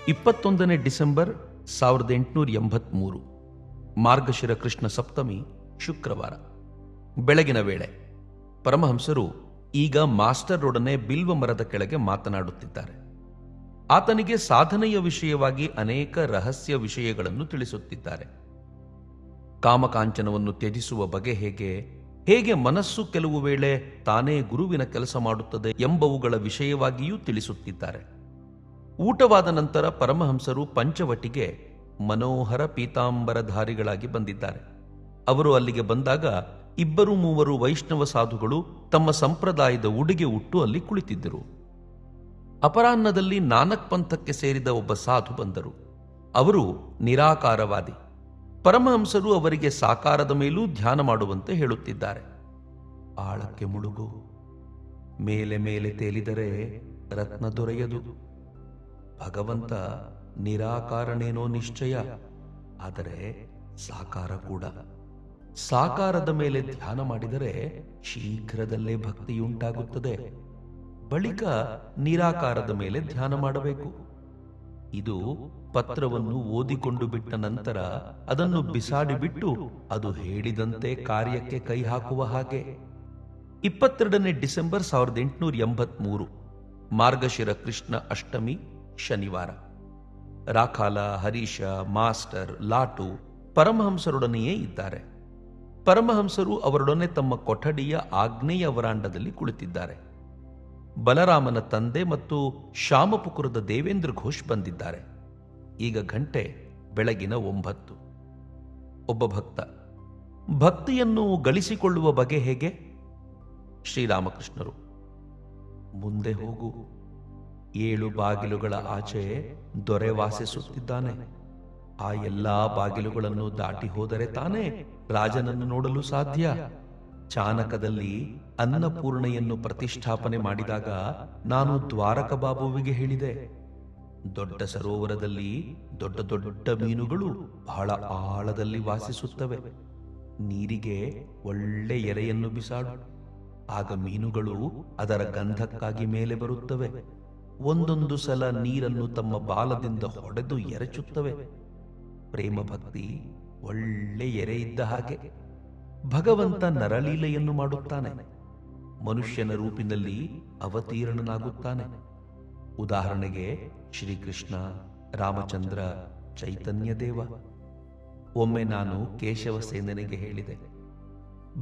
21 December 1883 ಮಾರ್ಗಶಿರ ಕೃಷ್ಣ ಸಪ್ತಮಿ ಶುಕ್ರವಾರ ಬೆಳಗಿನ ವೇಳೆ ಪರಮಹಂಸರು ಈಗ ಮಾಸ್ಟರೊಡನೆ ಬಿಲ್ವ ಮರದ ಕೆಳಗೆ ಮಾತನಾಡುತ್ತಿದ್ದಾರೆ. ಆತನಿಗೆ ಸಾಧನೆಯ ವಿಷಯವಾಗಿ ಅನೇಕ ರಹಸ್ಯ ವಿಷಯಗಳನ್ನು ತಿಳಿಸುತ್ತಿದ್ದಾರೆ. ಕಾಮಕಾಂಚನವನ್ನು ತ್ಯಜಿಸುವ ಬಗೆ ಹೇಗೆ ಮನಸ್ಸು ಕೆಲವು ವೇಳೆ ತಾನೇ ಗುರುವಿನ ಕೆಲಸ ಮಾಡುತ್ತದೆ ಎಂಬವುಗಳ ವಿಷಯವಾಗಿಯೂ ತಿಳಿಸುತ್ತಿದ್ದಾರೆ. ಊಟವಾದ ನಂತರ ಪರಮಹಂಸರು ಪಂಚವಟಿಗೆ ಮನೋಹರ ಪೀತಾಂಬರಧಾರಿಗಳಾಗಿ ಬಂದಿದ್ದಾರೆ. ಅವರು ಅಲ್ಲಿಗೆ ಬಂದಾಗ 2-3 ವೈಷ್ಣವ ಸಾಧುಗಳು ತಮ್ಮ ಸಂಪ್ರದಾಯದ ಉಡುಗೆ ಉಟ್ಟು ಅಲ್ಲಿ ಕುಳಿತಿದ್ದರು. ಅಪರಾಹ್ನದಲ್ಲಿ ನಾನಕ್ ಪಂಥಕ್ಕೆ ಸೇರಿದ ಒಬ್ಬ ಸಾಧು ಬಂದರು. ಅವರು ನಿರಾಕಾರವಾದಿ. ಪರಮಹಂಸರು ಅವರಿಗೆ ಸಾಕಾರದ ಮೇಲೂ ಧ್ಯಾನ ಮಾಡುವಂತೆ ಹೇಳುತ್ತಿದ್ದಾರೆ. ಆಳಕ್ಕೆ ಮುಳುಗು, ಮೇಲೆ ಮೇಲೆ ತೇಲಿದರೆ ರತ್ನ ದೊರೆಯದು. ಭಗವಂತ ನಿರಾಕಾರನೇನೋ ನಿಶ್ಚಯ, ಆದರೆ ಸಾಕಾರ ಕೂಡ. ಸಾಕಾರದ ಮೇಲೆ ಧ್ಯಾನ ಮಾಡಿದರೆ ಶೀಘ್ರದಲ್ಲೇ ಭಕ್ತಿಯುಂಟಾಗುತ್ತದೆ. ಬಳಿಕ ನಿರಾಕಾರದ ಮೇಲೆ ಧ್ಯಾನ ಮಾಡಬೇಕು. ಇದು ಪತ್ರವನ್ನು ಓದಿಕೊಂಡು ಬಿಟ್ಟ ನಂತರ ಅದನ್ನು ಬಿಸಾಡಿಬಿಟ್ಟು ಅದು ಹೇಳಿದಂತೆ ಕಾರ್ಯಕ್ಕೆ ಕೈ ಹಾಕುವ ಹಾಗೆ. 22 ಡಿಸೆಂಬರ್ 1883 ಮಾರ್ಗಶಿರ ಕೃಷ್ಣ ಅಷ್ಟಮಿ ಶನಿವಾರ. ರಾಖಾಲ, ಹರೀಶ, ಮಾಸ್ಟರ್, ಲಾಟು ಪರಮಹಂಸರೊಡನೆಯೇ ಇದ್ದಾರೆ. ಪರಮಹಂಸರು ಅವರೊಡನೆ ತಮ್ಮ ಕೊಠಡಿಯ ಆಗ್ನೇಯ ವರಾಂಡದಲ್ಲಿ ಕುಳಿತಿದ್ದಾರೆ. ಬಲರಾಮನ ತಂದೆ ಮತ್ತು ಶ್ಯಾಮಪುಕುರದ ದೇವೇಂದ್ರ ಘೋಷ್ ಬಂದಿದ್ದಾರೆ. ಈಗ ಗಂಟೆ ಬೆಳಗಿನ 9. ಒಬ್ಬ ಭಕ್ತ: ಭಕ್ತಿಯನ್ನು ಗಳಿಸಿಕೊಳ್ಳುವ ಬಗೆ ಹೇಗೆ? ಶ್ರೀರಾಮಕೃಷ್ಣರು: ಮುಂದೆ ಹೋಗು. 7 ಬಾಗಿಲುಗಳ ಆಚೆ ದೊರೆ ವಾಸಿಸುತ್ತಿದ್ದಾನೆ. ಆ ಎಲ್ಲಾ ಬಾಗಿಲುಗಳನ್ನು ದಾಟಿ ಹೋದರೆ ತಾನೇ ರಾಜನನ್ನು ನೋಡಲು ಸಾಧ್ಯ. ಚಾನಕದಲ್ಲಿ ಅನ್ನಪೂರ್ಣೆಯನ್ನು ಪ್ರತಿಷ್ಠಾಪನೆ ಮಾಡಿದಾಗ ನಾನು ದ್ವಾರಕ ಬಾಬುವಿಗೆ ಹೇಳಿದೆ, ದೊಡ್ಡ ಸರೋವರದಲ್ಲಿ ದೊಡ್ಡ ದೊಡ್ಡ ಮೀನುಗಳು ಬಹಳ ಆಳದಲ್ಲಿ ವಾಸಿಸುತ್ತವೆ. ನೀರಿಗೆ ಒಳ್ಳೆ ಎರೆಯನ್ನು ಬಿಸಾಡು, ಆಗ ಮೀನುಗಳು ಅದರ ಗಂಧಕ್ಕಾಗಿ ಮೇಲೆ ಬರುತ್ತವೆ. ಒಂದೊಂದು ಸಲ ನೀರನ್ನು ತಮ್ಮ ಬಾಲದಿಂದ ಹೊಡೆದು ಎರಚುತ್ತವೆ. ಪ್ರೇಮ ಭಕ್ತಿ ಒಳ್ಳೆ ಎರೆ ಇದ್ದ ಹಾಗೆ. ಭಗವಂತ ನರಲೀಲೆಯನ್ನು ಮಾಡುತ್ತಾನೆ. ಮನುಷ್ಯನ ರೂಪಿನಲ್ಲಿ ಅವತೀರ್ಣನಾಗುತ್ತಾನೆ. ಉದಾಹರಣೆಗೆ ಶ್ರೀಕೃಷ್ಣ, ರಾಮಚಂದ್ರ, ಚೈತನ್ಯ ದೇವ. ಒಮ್ಮೆ ನಾನು ಕೇಶವಸೇನನಿಗೆ ಹೇಳಿದೆ,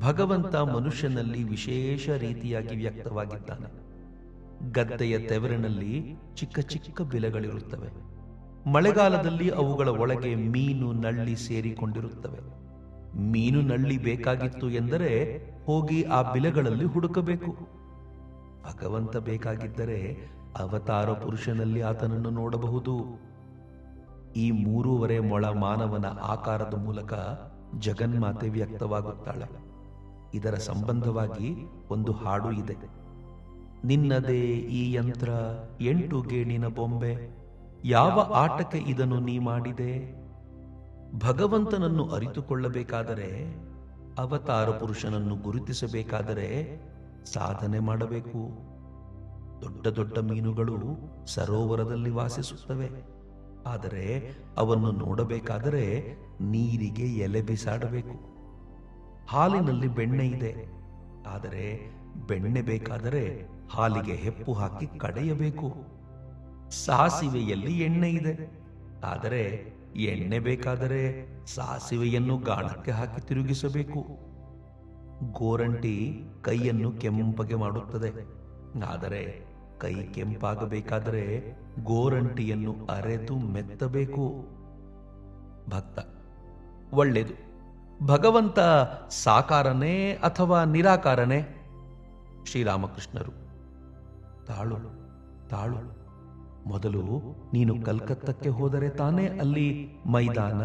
ಭಗವಂತ ಮನುಷ್ಯನಲ್ಲಿ ವಿಶೇಷ ರೀತಿಯಾಗಿ ವ್ಯಕ್ತವಾಗಿದ್ದಾನೆ. ಗದ್ದೆಯ ತೆವರಿನಲ್ಲಿ ಚಿಕ್ಕ ಚಿಕ್ಕ ಬಿಲೆಗಳಿರುತ್ತವೆ. ಮಳೆಗಾಲದಲ್ಲಿ ಅವುಗಳ ಒಳಗೆ ಮೀನು ನಳ್ಳಿ ಸೇರಿಕೊಂಡಿರುತ್ತವೆ. ಮೀನು ನಳ್ಳಿ ಬೇಕಾಗಿತ್ತು ಎಂದರೆ ಹೋಗಿ ಆ ಬಿಲೆಗಳಲ್ಲಿ ಹುಡುಕಬೇಕು. ಭಗವಂತ ಬೇಕಾಗಿದ್ದರೆ ಅವತಾರ ಪುರುಷನಲ್ಲಿ ಆತನನ್ನು ನೋಡಬಹುದು. ಈ 3.5 ಮೊಳ ಮಾನವನ ಆಕಾರದ ಮೂಲಕ ಜಗನ್ಮಾತೆ ವ್ಯಕ್ತವಾಗುತ್ತಾಳೆ. ಇದರ ಸಂಬಂಧವಾಗಿ ಒಂದು ಹಾಡು ಇದೆ: ನಿನ್ನದೇ ಈ ಯಂತ್ರ 8 ಗೇಣಿನ ಬೊಂಬೆ, ಯಾವ ಆಟಕ್ಕೆ ಇದನ್ನು ನೀ ಮಾಡಿದೆ. ಭಗವಂತನನ್ನು ಅರಿತುಕೊಳ್ಳಬೇಕಾದರೆ, ಅವತಾರ ಪುರುಷನನ್ನು ಗುರುತಿಸಬೇಕಾದರೆ ಸಾಧನೆ ಮಾಡಬೇಕು. ದೊಡ್ಡ ದೊಡ್ಡ ಮೀನುಗಳು ಸರೋವರದಲ್ಲಿ ವಾಸಿಸುತ್ತವೆ. ಆದರೆ ಅವನ್ನು ನೋಡಬೇಕಾದರೆ ನೀರಿಗೆ ಎಲೆ ಬಿಸಾಡಬೇಕು. ಹಾಲಿನಲ್ಲಿ ಬೆಣ್ಣೆ ಇದೆ, ಆದರೆ ಬೆಣ್ಣೆ ಬೇಕಾದರೆ ಹಾಲಿಗೆ ಹೆಪ್ಪು ಹಾಕಿ ಕಡೆಯಬೇಕು. ಸಾಸಿವೆಯಲ್ಲಿ ಎಣ್ಣೆ ಇದೆ, ಆದರೆ ಎಣ್ಣೆ ಬೇಕಾದರೆ ಸಾಸಿವೆಯನ್ನು ಗಾಣಕ್ಕೆ ಹಾಕಿ ತಿರುಗಿಸಬೇಕು. ಗೋರಂಟಿ ಕೈಯನ್ನು ಕೆಂಪಗೆ ಮಾಡುತ್ತದೆ, ಆದರೆ ಕೈ ಕೆಂಪಾಗಬೇಕಾದರೆ ಗೋರಂಟಿಯನ್ನು ಅರೆದು ಮೆತ್ತಬೇಕು. ಭಕ್ತ: ಒಳ್ಳೆಯದು. ಭಗವಂತ ಸಾಕಾರನೇ ಅಥವಾ ನಿರಾಕಾರನೇ? ಶ್ರೀರಾಮಕೃಷ್ಣರು: ತಾಳು ತಾಳು. ಮೊದಲು ನೀನು ಕಲ್ಕತ್ತಕ್ಕೆ ಹೋದರೆ ತಾನೇ ಅಲ್ಲಿ ಮೈದಾನ,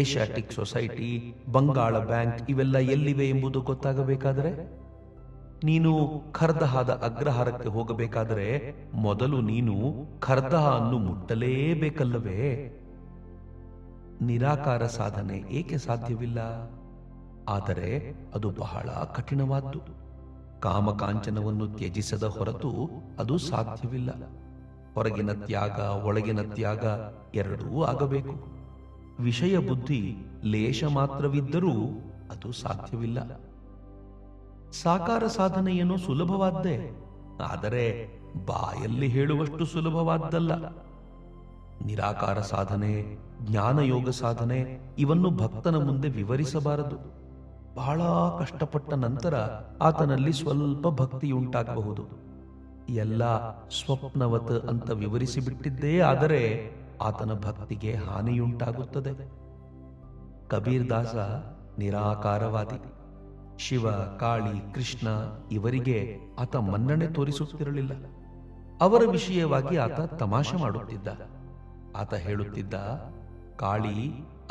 ಏಷ್ಯಾಟಿಕ್ ಸೊಸೈಟಿ, ಬಂಗಾಳ ಬ್ಯಾಂಕ್ ಇವೆಲ್ಲ ಎಲ್ಲಿವೆ ಎಂಬುದು ಗೊತ್ತಾಗಬೇಕಾದರೆ, ನೀನು ಖರ್ದಹಾದ ಅಗ್ರಹಾರಕ್ಕೆ ಹೋಗಬೇಕಾದರೆ ಮೊದಲು ನೀನು ಖರ್ದಹ ಅನ್ನು ಮುಟ್ಟಲೇಬೇಕಲ್ಲವೇ? ನಿರಾಕಾರ ಸಾಧನೆ ಏಕೆ ಸಾಧ್ಯವಿಲ್ಲ? ಆದರೆ ಅದು ಬಹಳ ಕಠಿಣವಾದ್ದು. ಕಾಮಕಾಂಚನವನ್ನು ತ್ಯಜಿಸದ ಹೊರತು ಅದು ಸಾಧ್ಯವಿಲ್ಲ. ಹೊರಗಿನ ತ್ಯಾಗ ಒಳಗಿನ ತ್ಯಾಗ ಎರಡೂ ಆಗಬೇಕು. ವಿಷಯ ಬುದ್ಧಿ ಲೇಷ ಮಾತ್ರವಿದ್ದರೂ ಅದು ಸಾಧ್ಯವಿಲ್ಲ. ಸಾಕಾರ ಸಾಧನೆಯೇನೋ ಸುಲಭವಾದ್ದೇ, ಆದರೆ ಬಾಯಲ್ಲಿ ಹೇಳುವಷ್ಟು ಸುಲಭವಾದ್ದಲ್ಲ. ನಿರಾಕಾರ ಸಾಧನೆ, ಜ್ಞಾನಯೋಗ ಸಾಧನೆ ಇವನ್ನು ಭಕ್ತನ ಮುಂದೆ ವಿವರಿಸಬಾರದು. ಬಹಳ ಕಷ್ಟಪಟ್ಟ ನಂತರ ಆತನಲ್ಲಿ ಸ್ವಲ್ಪ ಭಕ್ತಿಯುಂಟಾಗಬಹುದು. ಎಲ್ಲ ಸ್ವಪ್ನವತ್ ಅಂತ ವಿವರಿಸಿಬಿಟ್ಟಿದ್ದೇ ಆದರೆ ಆತನ ಭಕ್ತಿಗೆ ಹಾನಿಯುಂಟಾಗುತ್ತದೆ. ಕಬೀರ್ ದಾಸ ನಿರಾಕಾರವಾದಿ. ಶಿವ, ಕಾಳಿ, ಕೃಷ್ಣ ಇವರಿಗೆ ಆತ ಮನ್ನಣೆ ತೋರಿಸುತ್ತಿರಲಿಲ್ಲ. ಅವರ ವಿಷಯವಾಗಿ ಆತ ತಮಾಷೆ ಮಾಡುತ್ತಿದ್ದ. ಆತ ಹೇಳುತ್ತಿದ್ದ, ಕಾಳಿ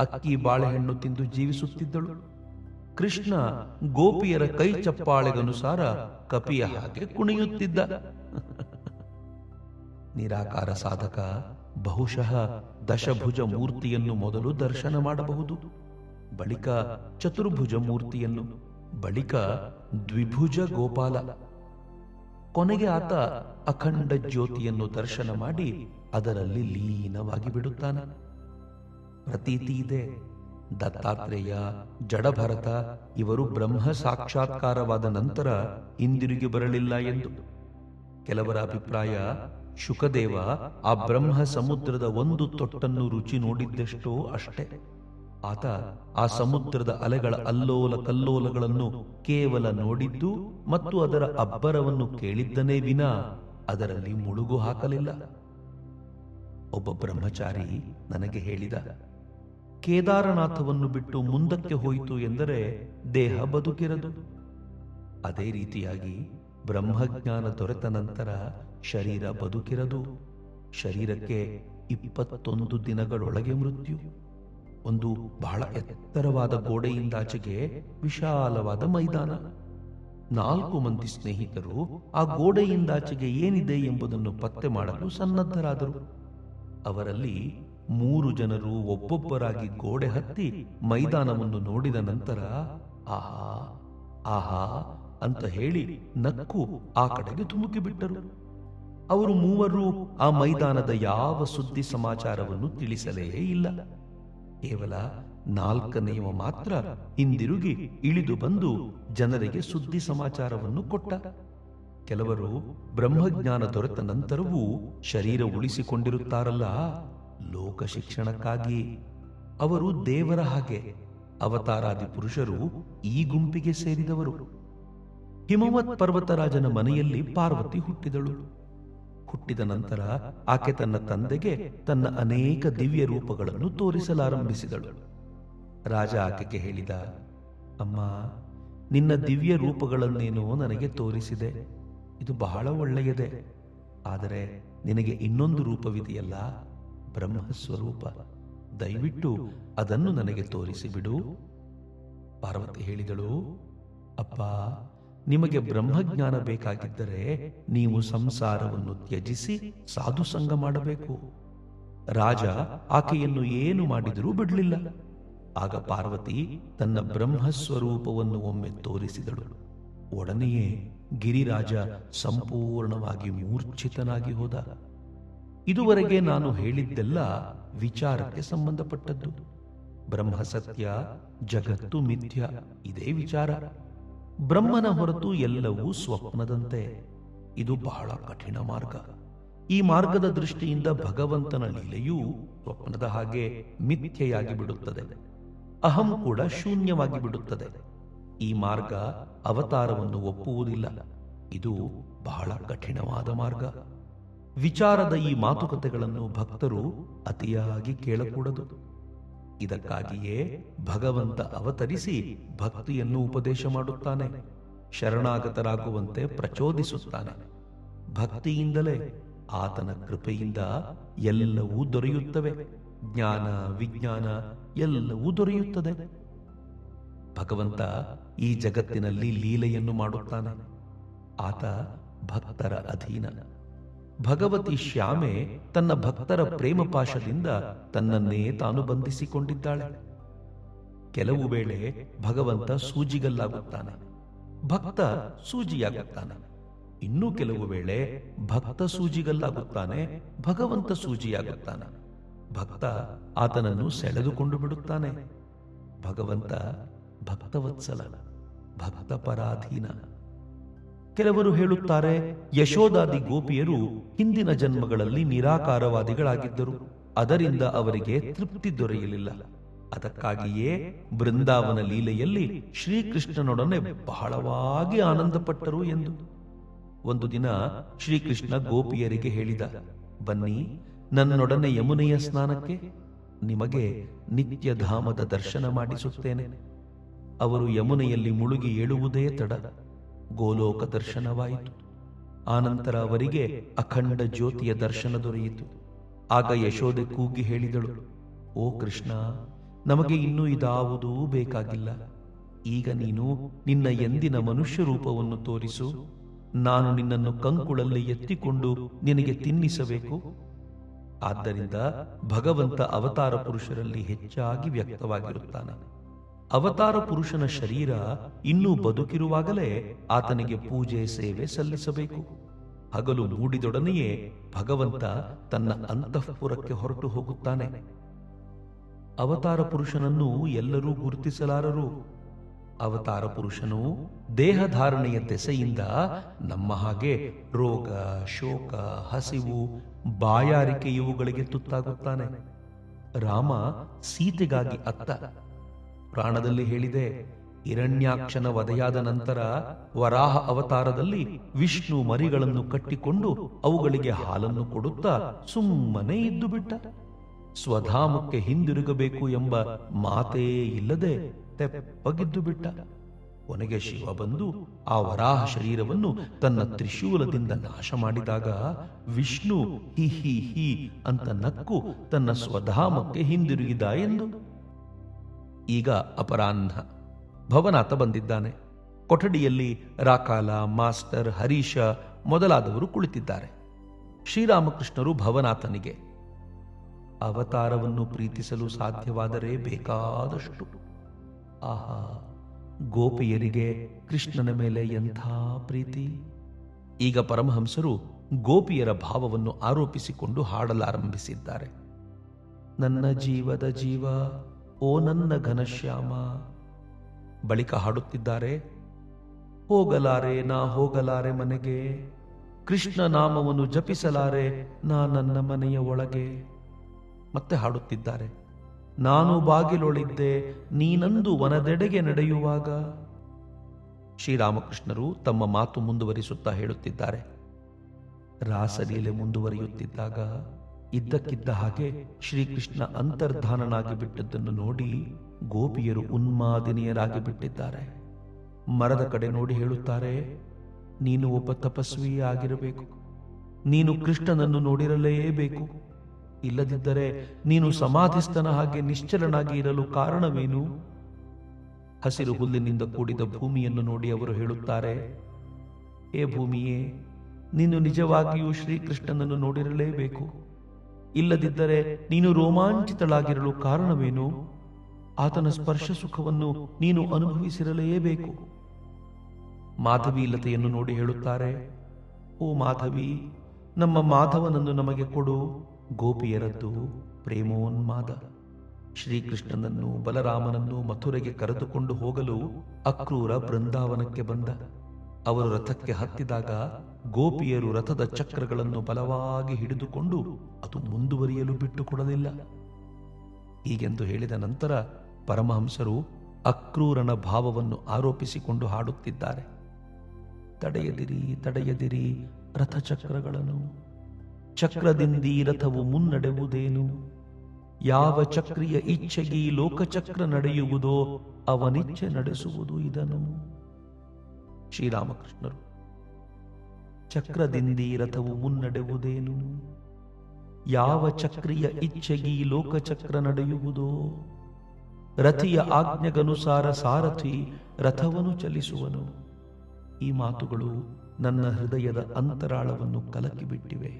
ಅಕ್ಕಿ ಬಾಳೆಹಣ್ಣು ತಿಂದು ಜೀವಿಸುತ್ತಿದ್ದಳು, ಕೃಷ್ಣ ಗೋಪಿಯರ ಕೈ ಚಪ್ಪಾಳೆಗನುಸಾರ ಕಪಿಯ ಹಾಗೆ ಕುಣಿಯುತ್ತಿದ್ದ. ನಿರಾಕಾರ ಸಾಧಕ ಬಹುಶಃ ದಶಭುಜ ಮೂರ್ತಿಯನ್ನು ಮೊದಲು ದರ್ಶನ ಮಾಡಬಹುದು, ಬಳಿಕ ಚತುರ್ಭುಜ ಮೂರ್ತಿಯನ್ನು, ಬಳಿಕ ದ್ವಿಭುಜ ಗೋಪಾಲ, ಕೊನೆಗೆ ಆತ ಅಖಂಡ ಜ್ಯೋತಿಯನ್ನು ದರ್ಶನ ಮಾಡಿ ಅದರಲ್ಲಿ ಲೀನವಾಗಿ ಬಿಡುತ್ತಾನೆ. ಪ್ರತೀತಿ ಇದೆ, ದತ್ತಾತ್ರೇಯ, ಜಡಭರತ ಇವರು ಬ್ರಹ್ಮ ಸಾಕ್ಷಾತ್ಕಾರವಾದ ನಂತರ ಹಿಂದಿರುಗಿ ಬರಲಿಲ್ಲ ಎಂದು. ಕೆಲವರ ಅಭಿಪ್ರಾಯ, ಶುಕದೇವ ಆ ಬ್ರಹ್ಮ ಸಮುದ್ರದ ಒಂದು ತೊಟ್ಟನ್ನು ರುಚಿ ನೋಡಿದ್ದೆಷ್ಟೋ ಅಷ್ಟೇ. ಆತ ಆ ಸಮುದ್ರದ ಅಲೆಗಳ ಅಲ್ಲೋಲ ಕಲ್ಲೋಲಗಳನ್ನು ಕೇವಲ ನೋಡಿದ್ದು ಮತ್ತು ಅದರ ಅಬ್ಬರವನ್ನು ಕೇಳಿದ್ದನೇ ವಿನಾ ಅದರಲ್ಲಿ ಮುಳುಗು ಹಾಕಲಿಲ್ಲ. ಒಬ್ಬ ಬ್ರಹ್ಮಚಾರಿ ನನಗೆ ಹೇಳಿದ, ಕೇದಾರನಾಥವನ್ನು ಬಿಟ್ಟು ಮುಂದಕ್ಕೆ ಹೋಯಿತು ಎಂದರೆ ದೇಹ ಬದುಕಿರದು. ಅದೇ ರೀತಿಯಾಗಿ ಬ್ರಹ್ಮಜ್ಞಾನ ದೊರೆತ ನಂತರ ಶರೀರ ಬದುಕಿರದು. ಶರೀರಕ್ಕೆ 21 ದಿನಗಳೊಳಗೆ ಮೃತ್ಯು. ಒಂದು ಬಹಳ ಎತ್ತರವಾದ ಗೋಡೆಯಿಂದಾಚೆಗೆ ವಿಶಾಲವಾದ ಮೈದಾನ. 4 ಮಂದಿ ಸ್ನೇಹಿತರು ಆ ಗೋಡೆಯಿಂದಾಚೆಗೆ ಏನಿದೆ ಎಂಬುದನ್ನು ಪತ್ತೆ ಮಾಡಲು ಸನ್ನದ್ಧರಾದರು. ಅವರಲ್ಲಿ 3 ಜನರು ಒಬ್ಬೊಬ್ಬರಾಗಿ ಗೋಡೆ ಹತ್ತಿ ಮೈದಾನವನ್ನು ನೋಡಿದ ನಂತರ ಆಹಾ ಆಹಾ ಅಂತ ಹೇಳಿ ನಕ್ಕು ಆ ಕಡೆಗೆ ಧುಮುಕಿಬಿಟ್ಟರು. ಅವರು 3 ಆ ಮೈದಾನದ ಯಾವ ಸುದ್ದಿ ಸಮಾಚಾರವನ್ನು ತಿಳಿಸಲೇ ಇಲ್ಲ. ಕೇವಲ 4ನೆಯವ ಮಾತ್ರ ಹಿಂದಿರುಗಿ ಇಳಿದು ಬಂದು ಜನರಿಗೆ ಸುದ್ದಿ ಸಮಾಚಾರವನ್ನು ಕೊಟ್ಟ. ಕೆಲವರು ಬ್ರಹ್ಮಜ್ಞಾನ ದೊರೆತ ನಂತರವೂ ಶರೀರ ಉಳಿಸಿಕೊಂಡಿರುತ್ತಾರಲ್ಲ, ಲೋಕ ಶಿಕ್ಷಣಕ್ಕಾಗಿ. ಅವರು ದೇವರ ಹಾಗೆ. ಅವತಾರಾದಿ ಪುರುಷರು ಈ ಗುಂಪಿಗೆ ಸೇರಿದವರು. ಹಿಮವತ್ ಪರ್ವತರಾಜನ ಮನೆಯಲ್ಲಿ ಪಾರ್ವತಿ ಹುಟ್ಟಿದಳು. ಹುಟ್ಟಿದ ನಂತರ ಆಕೆ ತನ್ನ ತಂದೆಗೆ ತನ್ನ ಅನೇಕ ದಿವ್ಯ ರೂಪಗಳನ್ನು ತೋರಿಸಲಾರಂಭಿಸಿದಳು. ರಾಜ ಆಕೆಗೆ ಹೇಳಿದ, ಅಮ್ಮ, ನಿನ್ನ ದಿವ್ಯ ರೂಪಗಳನ್ನೇನೋ ನನಗೆ ತೋರಿಸಿದೆ, ಇದು ಬಹಳ ಒಳ್ಳೆಯದೇ. ಆದರೆ ನಿನಗೆ ಇನ್ನೊಂದು ರೂಪವಿದೆಯಲ್ಲ, ಬ್ರಹ್ಮಸ್ವರೂಪ, ದಯವಿಟ್ಟು ಅದನ್ನು ನನಗೆ ತೋರಿಸಿಬಿಡು. ಪಾರ್ವತಿ ಹೇಳಿದಳು, ಅಪ್ಪ, ನಿಮಗೆ ಬ್ರಹ್ಮಜ್ಞಾನ ಬೇಕಾಗಿದ್ದರೆ ನೀವು ಸಂಸಾರವನ್ನು ತ್ಯಜಿಸಿ ಸಾಧು ಸಂಗ ಮಾಡಬೇಕು. ರಾಜ ಆಕೆಯನ್ನು ಏನು ಮಾಡಿದರೂ ಬಿಡಲಿಲ್ಲ. ಆಗ ಪಾರ್ವತಿ ತನ್ನ ಬ್ರಹ್ಮಸ್ವರೂಪವನ್ನು ಒಮ್ಮೆ ತೋರಿಸಿದಳು. ಒಡನೆಯೇ ಗಿರಿರಾಜ ಸಂಪೂರ್ಣವಾಗಿ ಮೂರ್ಛಿತನಾಗಿ ಹೋದ. ಇದುವರೆಗೆ ನಾನು ಹೇಳಿದ್ದೆಲ್ಲ ವಿಚಾರಕ್ಕೆ ಸಂಬಂಧಪಟ್ಟದ್ದು. ಬ್ರಹ್ಮ ಸತ್ಯ, ಜಗತ್ತು ಮಿಥ್ಯ, ಇದೇ ವಿಚಾರ. ಬ್ರಹ್ಮನ ಹೊರತು ಎಲ್ಲವೂ ಸ್ವಪ್ನದಂತೆ. ಇದು ಬಹಳ ಕಠಿಣ ಮಾರ್ಗ. ಈ ಮಾರ್ಗದ ದೃಷ್ಟಿಯಿಂದ ಭಗವಂತನ ಲೀಲೆಯೂ ಸ್ವಪ್ನದ ಹಾಗೆ ಮಿಥ್ಯೆಯಾಗಿ ಬಿಡುತ್ತದೆ. ಅಹಂ ಕೂಡ ಶೂನ್ಯವಾಗಿ ಬಿಡುತ್ತದೆ. ಈ ಮಾರ್ಗ ಅವತಾರವನ್ನು ಒಪ್ಪುವುದಿಲ್ಲ. ಇದು ಬಹಳ ಕಠಿಣವಾದ ಮಾರ್ಗ. ವಿಚಾರದ ಈ ಮಾತುಕತೆಗಳನ್ನು ಭಕ್ತರು ಅತಿಯಾಗಿ ಕೇಳಕೂಡದು. ಇದಕ್ಕಾಗಿಯೇ ಭಗವಂತ ಅವತರಿಸಿ ಭಕ್ತಿಯನ್ನು ಉಪದೇಶ ಮಾಡುತ್ತಾನೆ, ಶರಣಾಗತರಾಗುವಂತೆ ಪ್ರಚೋದಿಸುತ್ತಾನೆ. ಭಕ್ತಿಯಿಂದಲೇ, ಆತನ ಕೃಪೆಯಿಂದ ಎಲ್ಲವೂ ದೊರೆಯುತ್ತವೆ. ಜ್ಞಾನ, ವಿಜ್ಞಾನ ಎಲ್ಲವೂ ದೊರೆಯುತ್ತದೆ. ಭಗವಂತ ಈ ಜಗತ್ತಿನಲ್ಲಿ ಲೀಲೆಯನ್ನು ಮಾಡುತ್ತಾನೆ. ಆತ ಭಕ್ತರ ಅಧೀನ. ಭಗವತಿ ಶ್ಯಾಮೆ ತನ್ನ ಭಕ್ತರ ಪ್ರೇಮ ಪಾಶದಿಂದ ತನ್ನನ್ನೇ ತಾನು ಬಂಧಿಸಿಕೊಂಡಿದ್ದಾಳೆ. ಕೆಲವು ವೇಳೆ ಭಗವಂತ ಸೂಜಿಗಲ್ಲಾಗುತ್ತಾನೆ, ಭಕ್ತ ಸೂಜಿಯಾಗುತ್ತಾನೆ. ಇನ್ನೂ ಕೆಲವು ವೇಳೆ ಭಕ್ತ ಸೂಜಿಗಲ್ಲಾಗುತ್ತಾನೆ, ಭಗವಂತ ಸೂಜಿಯಾಗುತ್ತಾನೆ. ಭಕ್ತ ಆತನನ್ನು ಸೆಳೆದುಕೊಂಡು ಬಿಡುತ್ತಾನೆ. ಭಗವಂತ ಭಕ್ತವತ್ಸಲ, ಭಕ್ತ ಪರಾಧೀನ. ಕೆಲವರು ಹೇಳುತ್ತಾರೆ, ಯಶೋದಾದಿ ಗೋಪಿಯರು ಹಿಂದಿನ ಜನ್ಮಗಳಲ್ಲಿ ನಿರಾಕಾರವಾದಿಗಳಾಗಿದ್ದರು, ಅದರಿಂದ ಅವರಿಗೆ ತೃಪ್ತಿ ದೊರೆಯಲಿಲ್ಲ. ಅದಕ್ಕಾಗಿಯೇ ಬೃಂದಾವನ ಲೀಲೆಯಲ್ಲಿ ಶ್ರೀಕೃಷ್ಣನೊಡನೆ ಬಹಳವಾಗಿ ಆನಂದಪಟ್ಟರು ಎಂದು. ಒಂದು ದಿನ ಶ್ರೀಕೃಷ್ಣ ಗೋಪಿಯರಿಗೆ ಹೇಳಿದ, ಬನ್ನಿ ನನ್ನೊಡನೆ ಯಮುನೆಯ ಸ್ನಾನಕ್ಕೆ, ನಿಮಗೆ ನಿತ್ಯ ಧಾಮದ ದರ್ಶನ ಮಾಡಿಸುತ್ತೇನೆ. ಅವರು ಯಮುನೆಯಲ್ಲಿ ಮುಳುಗಿ ಏಳುವುದೇ ತಡ, ಗೋಲೋಕ ದರ್ಶನವಾಯಿತು. ಆನಂತರ ಅವರಿಗೆ ಅಖಂಡ ಜ್ಯೋತಿಯ ದರ್ಶನ ದೊರೆಯಿತು. ಆಗ ಯಶೋದೆ ಕೂಗಿ ಹೇಳಿದಳು, ಓ ಕೃಷ್ಣ, ನಮಗೆ ಇನ್ನೂ ಇದಾವುದೂ ಬೇಕಾಗಿಲ್ಲ. ಈಗ ನೀನು ನಿನ್ನ ಎಂದಿನ ಮನುಷ್ಯ ರೂಪವನ್ನು ತೋರಿಸು. ನಾನು ನಿನ್ನನ್ನು ಕಂಕುಳಲ್ಲಿ ಎತ್ತಿಕೊಂಡು ನಿನಗೆ ತಿನ್ನಿಸಬೇಕು. ಆದ್ದರಿಂದ ಭಗವಂತ ಅವತಾರ ಪುರುಷರಲ್ಲಿ ಹೆಚ್ಚಾಗಿ ವ್ಯಕ್ತವಾಗಿರುತ್ತಾನೆ. ಅವತಾರ ಪುರುಷನ ಶರೀರ ಇನ್ನೂ ಬದುಕಿರುವಾಗಲೇ ಆತನಿಗೆ ಪೂಜೆ ಸೇವೆ ಸಲ್ಲಿಸಬೇಕು. ಹಗಲು ಮೂಡಿದೊಡನೆಯೇ ಭಗವಂತ ತನ್ನ ಅಂತಃಪುರಕ್ಕೆ ಹೊರಟು ಹೋಗುತ್ತಾನೆ. ಅವತಾರ ಪುರುಷನನ್ನು ಎಲ್ಲರೂ ಗುರುತಿಸಲಾರರು. ಅವತಾರ ಪುರುಷನು ದೇಹಧಾರಣೆಯ ದೆಸೆಯಿಂದ ನಮ್ಮ ಹಾಗೆ ರೋಗ, ಶೋಕ, ಹಸಿವು, ಬಾಯಾರಿಕೆ ಇವುಗಳಿಗೆ ತುತ್ತಾಗುತ್ತಾನೆ. ರಾಮ ಸೀತೆಗಾಗಿ ಅತ್ತ. ಪ್ರಾಣದಲ್ಲಿ ಹೇಳಿದೆ, ಹಿರಣ್ಯಾಕ್ಷನ ವಧೆಯಾದ ನಂತರ ವರಾಹ ಅವತಾರದಲ್ಲಿ ವಿಷ್ಣು ಮರಿಗಳನ್ನು ಕಟ್ಟಿಕೊಂಡು ಅವುಗಳಿಗೆ ಹಾಲನ್ನು ಕೊಡುತ್ತಾ ಸುಮ್ಮನೆ ಇದ್ದು ಬಿಟ್ಟ. ಸ್ವಧಾಮಕ್ಕೆ ಹಿಂದಿರುಗಬೇಕು ಎಂಬ ಮಾತೇ ಇಲ್ಲದೆ ತೆಪ್ಪಗಿದ್ದು ಬಿಟ್ಟ. ಕೊನೆಗೆ ಶಿವ ಬಂದು ಆ ವರಾಹ ಶರೀರವನ್ನು ತನ್ನ ತ್ರಿಶೂಲದಿಂದ ನಾಶ ಮಾಡಿದಾಗ ವಿಷ್ಣು ಹಿ ಹಿ ಹಿ ಅಂತ ನಕ್ಕು ತನ್ನ ಸ್ವಧಾಮಕ್ಕೆ ಹಿಂದಿರುಗಿದ ಎಂದು. ಈಗ ಅಪರಾಹ್ನ. ಭವನಾಥ ಬಂದಿದ್ದಾನೆ. ಕೊಠಡಿಯಲ್ಲಿ ರಾಕಾಲ, ಮಾಸ್ಟರ್, ಹರೀಶ ಮೊದಲಾದವರು ಕುಳಿತಿದ್ದಾರೆ. ಶ್ರೀರಾಮಕೃಷ್ಣರು ಭವನಾಥನಿಗೆ, ಅವತಾರವನ್ನು ಪ್ರೀತಿಸಲು ಸಾಧ್ಯವಾದರೆ ಬೇಕಾದಷ್ಟು. ಆಹಾ, ಗೋಪಿಯರಿಗೆ ಕೃಷ್ಣನ ಮೇಲೆ ಎಂಥ ಪ್ರೀತಿ. ಈಗ ಪರಮಹಂಸರು ಗೋಪಿಯರ ಭಾವವನ್ನು ಆರೋಪಿಸಿಕೊಂಡು ಹಾಡಲಾರಂಭಿಸಿದ್ದಾರೆ. ನನ್ನ ಜೀವದ ಜೀವ, ಓ ನನ್ನ ಘನಶ್ಯಾಮ. ಬಳಿಕ ಹಾಡುತ್ತಿದ್ದಾರೆ, ಹೋಗಲಾರೆ ನಾ ಹೋಗಲಾರೆ ಮನೆಗೆ, ಕೃಷ್ಣ ನಾಮವನ್ನು ಜಪಿಸಲಾರೆ ನಾ ನನ್ನ ಮನೆಯ ಒಳಗೆ. ಮತ್ತೆ ಹಾಡುತ್ತಿದ್ದಾರೆ, ನಾನು ಬಾಗಿಲೊಳಿದ್ದೆ ನೀನಂದು ವನದೆಡೆಗೆ ನಡೆಯುವಾಗ. ಶ್ರೀರಾಮಕೃಷ್ಣರು ತಮ್ಮ ಮಾತು ಮುಂದುವರಿಸುತ್ತಾ ಹೇಳುತ್ತಿದ್ದಾರೆ, ರಾಸಲೀಲೆ ಮುಂದುವರಿಯುತ್ತಿದ್ದಾಗ ಇದ್ದಕ್ಕಿದ್ದ ಹಾಗೆ ಶ್ರೀಕೃಷ್ಣ ಅಂತರ್ಧಾನನಾಗಿ ಬಿಟ್ಟದ್ದನ್ನು ನೋಡಿ ಗೋಪಿಯರು ಉನ್ಮಾದಿನಿಯರಾಗಿ ಬಿಟ್ಟಿದ್ದಾರೆ. ಮರದ ಕಡೆ ನೋಡಿ ಹೇಳುತ್ತಾರೆ, ನೀನು ಒಬ್ಬ ತಪಸ್ವಿ ಆಗಿರಬೇಕು. ನೀನು ಕೃಷ್ಣನನ್ನು ನೋಡಿರಲೇಬೇಕು. ಇಲ್ಲದಿದ್ದರೆ ನೀನು ಸಮಾಧಿಸ್ಥನ ಹಾಗೆ ನಿಶ್ಚಲನಾಗಿ ಇರಲು ಕಾರಣವೇನು? ಹಸಿರು ಹುಲ್ಲಿನಿಂದ ಕೂಡಿದ ಭೂಮಿಯನ್ನು ನೋಡಿ ಅವರು ಹೇಳುತ್ತಾರೆ, ಏ ಭೂಮಿಯೇ, ನೀನು ನಿಜವಾಗಿಯೂ ಶ್ರೀಕೃಷ್ಣನನ್ನು ನೋಡಿರಲೇಬೇಕು. ಇಲ್ಲದಿದ್ದರೆ ನೀನು ರೋಮಾಂಚಿತಳಾಗಿರಲು ಕಾರಣವೇನು? ಆತನ ಸ್ಪರ್ಶ ಸುಖವನ್ನು ನೀನು ಅನುಭವಿಸಿರಲೇಬೇಕು. ಮಾಧವಿ ಲತೆಯನ್ನು ನೋಡಿ ಹೇಳುತ್ತಾರೆ, ಓ ಮಾಧವಿ, ನಮ್ಮ ಮಾಧವನನ್ನು ನಮಗೆ ಕೊಡು. ಗೋಪಿಯರದ್ದು ಪ್ರೇಮೋನ್ಮಾದ. ಶ್ರೀಕೃಷ್ಣನನ್ನು ಬಲರಾಮನನ್ನು ಮಥುರೆಗೆ ಕರೆದುಕೊಂಡು ಹೋಗಲು ಅಕ್ರೂರ ಬೃಂದಾವನಕ್ಕೆ ಬಂದ. ಅವರು ರಥಕ್ಕೆ ಹತ್ತಿದಾಗ ಗೋಪಿಯರು ರಥದ ಚಕ್ರಗಳನ್ನು ಬಲವಾಗಿ ಹಿಡಿದುಕೊಂಡು ಅದು ಮುಂದುವರಿಯಲು ಬಿಟ್ಟುಕೊಡಲಿಲ್ಲ. ಹೀಗೆಂದು ಹೇಳಿದ ನಂತರ ಪರಮಹಂಸರು ಅಕ್ರೂರನ ಭಾವವನ್ನು ಆರೋಪಿಸಿಕೊಂಡು ಹಾಡುತ್ತಿದ್ದಾರೆ, ತಡೆಯದಿರಿ ತಡೆಯದಿರಿ ರಥಚಕ್ರಗಳನ್ನು, ಚಕ್ರದಿಂದೀ ರಥವು ಮುನ್ನಡೆಯುವುದೇನು? ಯಾವ ಚಕ್ರಿಯ ಇಚ್ಛೆಗೆ ಲೋಕಚಕ್ರ ನಡೆಯುವುದೋ ಅವನಿಚ್ಛೆ ನಡೆಸುವುದು ಇದನ್ನು. ಶ್ರೀರಾಮಕೃಷ್ಣರು, ಚಕ್ರದಿಂದೀ ರಥವು ಮುನ್ನಡೆಯುವುದೇನು? ಯಾವ ಚಕ್ರಿಯ ಇಚ್ಛೆಗೆ ಲೋಕಚಕ್ರ ನಡೆಯುವುದೋ? ರಥಿಯ ಆಜ್ಞೆಗನುಸಾರ ಸಾರಥಿ ರಥವನ್ನು ಚಲಿಸುವನು. ಈ ಮಾತುಗಳು ನನ್ನ ಹೃದಯದ ಅಂತರಾಳವನ್ನು ಕಲಕಿಬಿಟ್ಟಿವೆ.